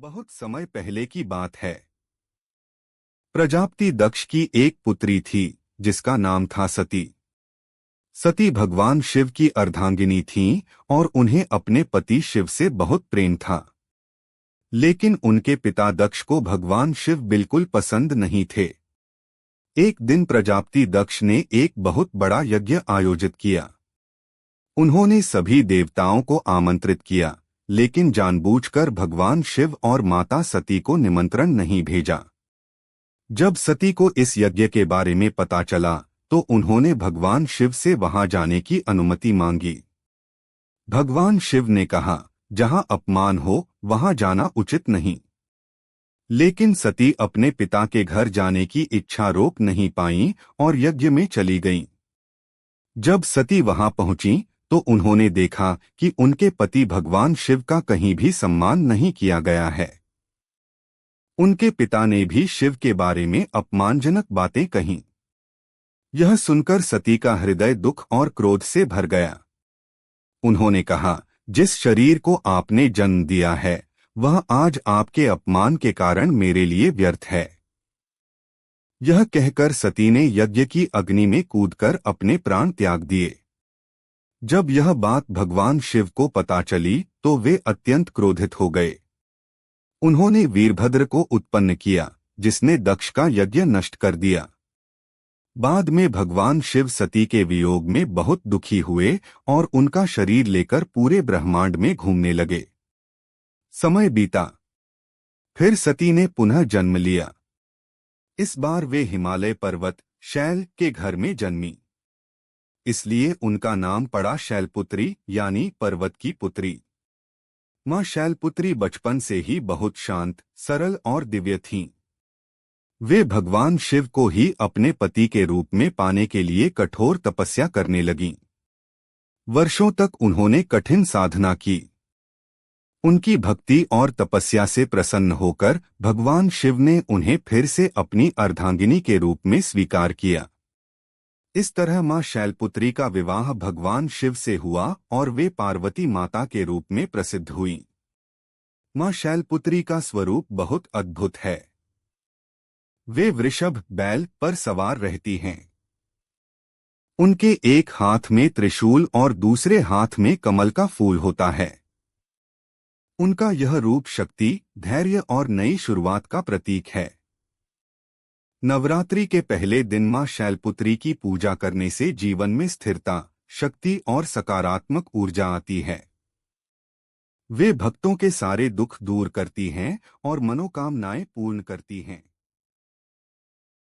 बहुत समय पहले की बात है। प्रजापति दक्ष की एक पुत्री थी जिसका नाम था सती। सती भगवान शिव की अर्धांगिनी थीं और उन्हें अपने पति शिव से बहुत प्रेम था। लेकिन उनके पिता दक्ष को भगवान शिव बिल्कुल पसंद नहीं थे। एक दिन प्रजापति दक्ष ने एक बहुत बड़ा यज्ञ आयोजित किया। उन्होंने सभी देवताओं को आमंत्रित किया, लेकिन जानबूझकर भगवान शिव और माता सती को निमंत्रण नहीं भेजा। जब सती को इस यज्ञ के बारे में पता चला तो उन्होंने भगवान शिव से वहां जाने की अनुमति मांगी। भगवान शिव ने कहा, जहां अपमान हो वहां जाना उचित नहीं। लेकिन सती अपने पिता के घर जाने की इच्छा रोक नहीं पाईं और यज्ञ में चली गईं। जब सती वहां पहुंची तो उन्होंने देखा कि उनके पति भगवान शिव का कहीं भी सम्मान नहीं किया गया है। उनके पिता ने भी शिव के बारे में अपमानजनक बातें कहीं। यह सुनकर सती का हृदय दुख और क्रोध से भर गया। उन्होंने कहा, जिस शरीर को आपने जन्म दिया है वह आज आपके अपमान के कारण मेरे लिए व्यर्थ है। यह कहकर सती ने यज्ञ की अग्नि में कूदकर अपने प्राण त्याग दिए। जब यह बात भगवान शिव को पता चली तो वे अत्यंत क्रोधित हो गए। उन्होंने वीरभद्र को उत्पन्न किया, जिसने दक्ष का यज्ञ नष्ट कर दिया। बाद में भगवान शिव सती के वियोग में बहुत दुखी हुए और उनका शरीर लेकर पूरे ब्रह्मांड में घूमने लगे। समय बीता, फिर सती ने पुनः जन्म लिया। इस बार वे हिमालय पर्वत शैल के घर में जन्मी, इसलिए उनका नाम पड़ा शैलपुत्री यानी पर्वत की पुत्री। मां शैलपुत्री बचपन से ही बहुत शांत, सरल और दिव्य थीं। वे भगवान शिव को ही अपने पति के रूप में पाने के लिए कठोर तपस्या करने लगीं। वर्षों तक उन्होंने कठिन साधना की। उनकी भक्ति और तपस्या से प्रसन्न होकर भगवान शिव ने उन्हें फिर से अपनी अर्धांगिनी के रूप में स्वीकार किया। इस तरह मां शैलपुत्री का विवाह भगवान शिव से हुआ और वे पार्वती माता के रूप में प्रसिद्ध हुईं। मां शैलपुत्री का स्वरूप बहुत अद्भुत है। वे वृषभ बैल पर सवार रहती हैं। उनके एक हाथ में त्रिशूल और दूसरे हाथ में कमल का फूल होता है। उनका यह रूप शक्ति, धैर्य और नई शुरुआत का प्रतीक है। नवरात्रि के पहले दिन मां शैलपुत्री की पूजा करने से जीवन में स्थिरता, शक्ति और सकारात्मक ऊर्जा आती है। वे भक्तों के सारे दुख दूर करती हैं और मनोकामनाएं पूर्ण करती हैं।